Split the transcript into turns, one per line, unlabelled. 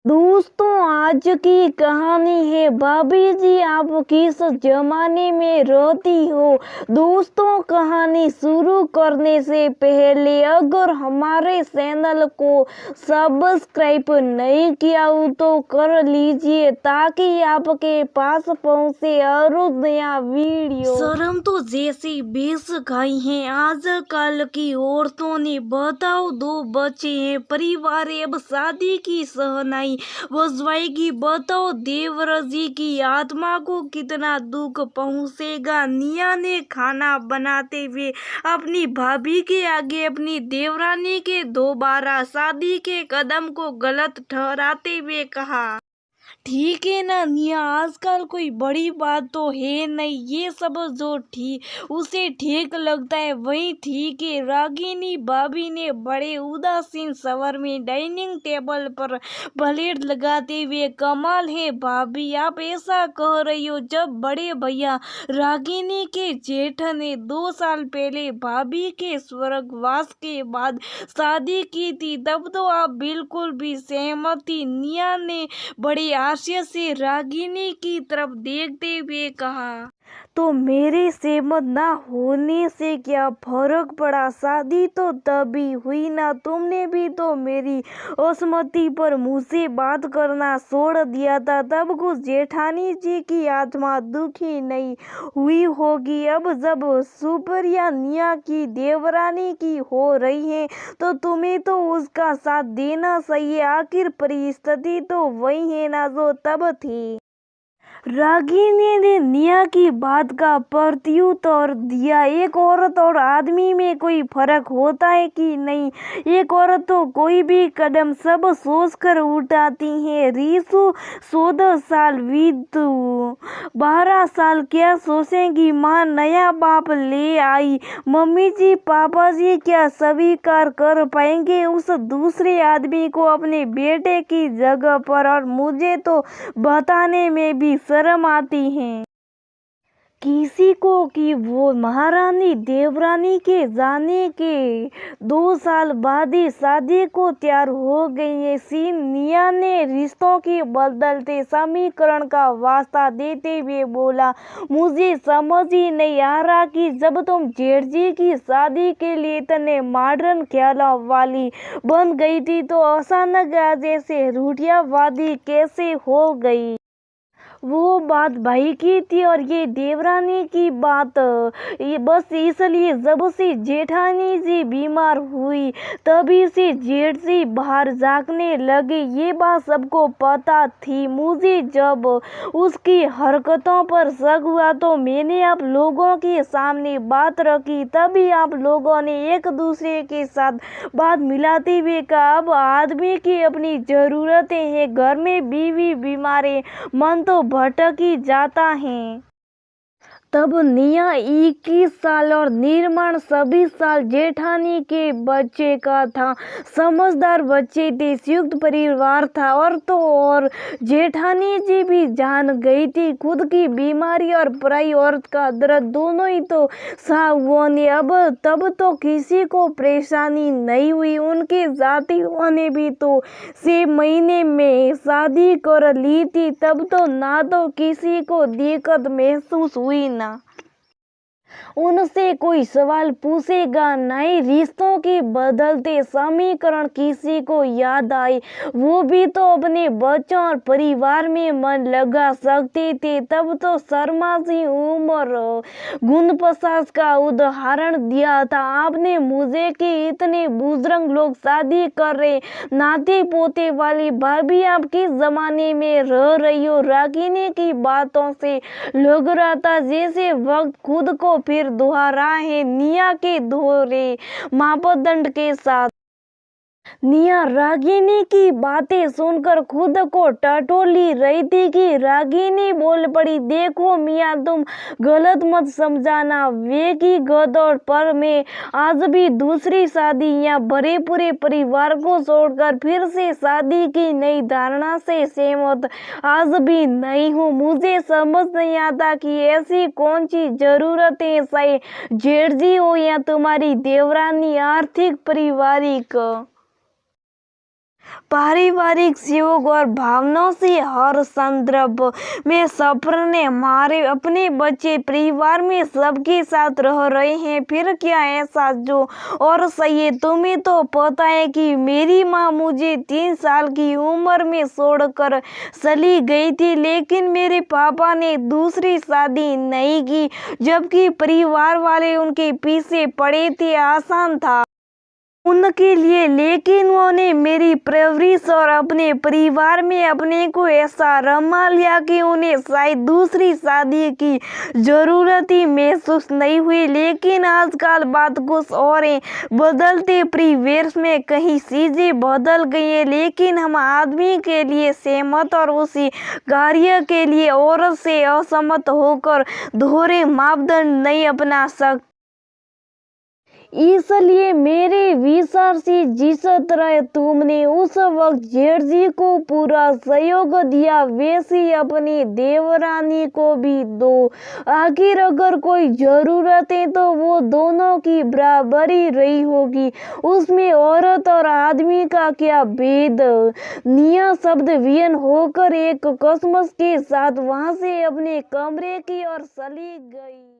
दोस्तों, आज की कहानी है भाभी जी आप किस जमाने में रहती हो। दोस्तों, कहानी शुरू करने से पहले अगर हमारे चैनल को सब्सक्राइब नहीं किया हो तो कर लीजिए ताकि आपके पास पहुंचे और नया वीडियो। शर्म तो जैसी बेस खाई है आजकल की औरतों ने। बताओ, 2 बच्चे हैं, परिवार है, अब शादी की सहनाई बजवाएगी। बताओ देवराज जी की आत्मा को कितना दुख पहुंचेगा। निया ने खाना बनाते हुए अपनी भाभी के आगे अपनी देवरानी के दोबारा शादी के कदम को गलत ठहराते हुए कहा, ठीक है ना निया, आजकल कोई बड़ी बात तो है नहीं, ये सब जो उसे ठीक लगता है वही ठीक है। रागिनी भाभी ने बड़े उदासीन स्वर में डाइनिंग टेबल पर प्लेट लगाते हुए, कमाल है भाभी, आप ऐसा कह रही हो। जब बड़े भैया रागिनी के जेठ ने 2 साल पहले भाभी के स्वर्गवास के बाद शादी की थी तब तो आप बिल्कुल भी सहमत थी। निया ने बड़ी आशा से रागिनी की तरफ देखते हुए कहा, तो मेरे सहमत ना होने से क्या फर्क पड़ा, शादी तो तभी हुई ना। तुमने भी तो मेरी असहमति पर मुझसे बात करना छोड़ दिया था। तब कुछ जेठानी जी की आत्मा दुखी नहीं हुई होगी। अब जब सुप्रिया निया की देवरानी की हो रही है तो तुम्हें तो उसका साथ देना चाहिए। आखिर परिस्थिति तो वही है ना जो तब थी। रागिनी ने निया की बात का प्रत्युत्तर दिया, एक औरत और आदमी में कोई फर्क होता है कि नहीं। एक औरत तो कोई भी कदम सब सोच कर उठाती है। रीसु 14 साल बीतू, 12 साल क्या सोचेंगी माँ, नया बाप ले आई। मम्मी जी पापा जी क्या स्वीकार कर पाएंगे उस दूसरे आदमी को अपने बेटे की जगह पर। और मुझे तो बताने में भी शर्म आती है किसी को कि वो महारानी देवरानी के जाने के 2 साल बाद ही शादी को तैयार हो गई है। निया ने रिश्तों के बदलते समीकरण का वास्ता देते हुए बोला, मुझे समझ ही नहीं आ रहा कि जब तुम जेठ जी की शादी के लिए इतने मॉडर्न ख्यालों वाली बन गई थी तो अचानक आज ऐसे रूढ़ियावादी कैसे हो गई। वो बात भाई की थी और ये देवरानी की बात। ये बस इसलिए जब से जेठानी जी बीमार हुई तभी से जेठ जी बाहर जागने लगे। ये बात सबको पता थी। मुझे जब उसकी हरकतों पर शक हुआ तो मैंने आप लोगों के सामने बात रखी। तभी आप लोगों ने एक दूसरे के साथ बात मिलाते हुए कहा, अब आदमी की अपनी जरूरतें हैं, घर में बीवी बीमार है, मन तो भटक ही जाता है। तब निया 21 साल और निर्माण 26 साल जेठानी के बच्चे का था। समझदार बच्चे थे, संयुक्त परिवार था और जेठानी जी भी जान गई थी खुद की बीमारी और पराई औरत का दर्द दोनों ही तो सहा ने। अब तब तो किसी को परेशानी नहीं हुई। उनके जातियों ने भी तो 6 महीने में शादी कर ली थी। तब तो ना तो किसी को दिक्कत महसूस हुई ना उनसे कोई सवाल पूछेगा, नहीं रिश्तों के बदलते समीकरण किसी को याद आए वो भी तो अपने बच्चों और परिवार में मन लगा सकते थे। तब तो शर्मा जी उम्र 49 का उदाहरण दिया था आपने मुझे कि इतने बुजुर्ग लोग शादी कर रहे, नाते पोते वाली भाभी आप किस जमाने में रह रही हो। रागिनी की बातों से लग रहा था जैसे वक्त खुद को फिर दोहरा है निया के दोहरे मापदंड के साथ। निया रागिनी की बातें सुनकर खुद को टटोली रही थी कि रागिनी बोल पड़ी, देखो मियाँ तुम गलत मत समझाना, वे की गदौड़ पर मैं आज भी दूसरी शादी या भरे पूरे परिवार को छोड़कर फिर से शादी की नई धारणा से सहमत आज भी नहीं हूँ। मुझे समझ नहीं आता कि ऐसी कौन सी जरूरतें, चाहे जेठ जी हो या तुम्हारी देवरानी, आर्थिक पारिवारिक पारिवारिक सहयोग और भावनाओं से हर संदर्भ में सफर ने हमारे अपने बच्चे परिवार में सबके साथ रह रहे हैं। फिर क्या ऐसा जो और सही है। तुम्हें तो पता है कि मेरी माँ मुझे 3 साल की उम्र में छोड़कर चली गई थी, लेकिन मेरे पापा ने दूसरी शादी नहीं की, जबकि परिवार वाले उनके पीछे पड़े थे। आसान था उनके लिए, लेकिन उन्होंने मेरी परवरिश और अपने परिवार में अपने को ऐसा रमा लिया कि उन्हें शायद दूसरी शादी की जरूरत ही महसूस नहीं हुई। लेकिन आजकल बात कुछ और है। बदलते परिवेश में कहीं चीजें बदल गई हैं, लेकिन हम आदमी के लिए सहमत और उसी कार्य के लिए औरत से असहमत होकर दोहरे मापदंड नहीं अपना सकते। इसलिए मेरे विचार से जिस तरह तुमने उस वक्त जेठजी को पूरा सहयोग दिया, वैसे ही अपनी देवरानी को भी दो। आखिर अगर कोई जरूरत है तो वो दोनों की बराबरी रही होगी। उसमें औरत और आदमी का क्या भेद। निया शब्द वियन होकर एक कसमस के साथ वहां से अपने कमरे की ओर चली गई।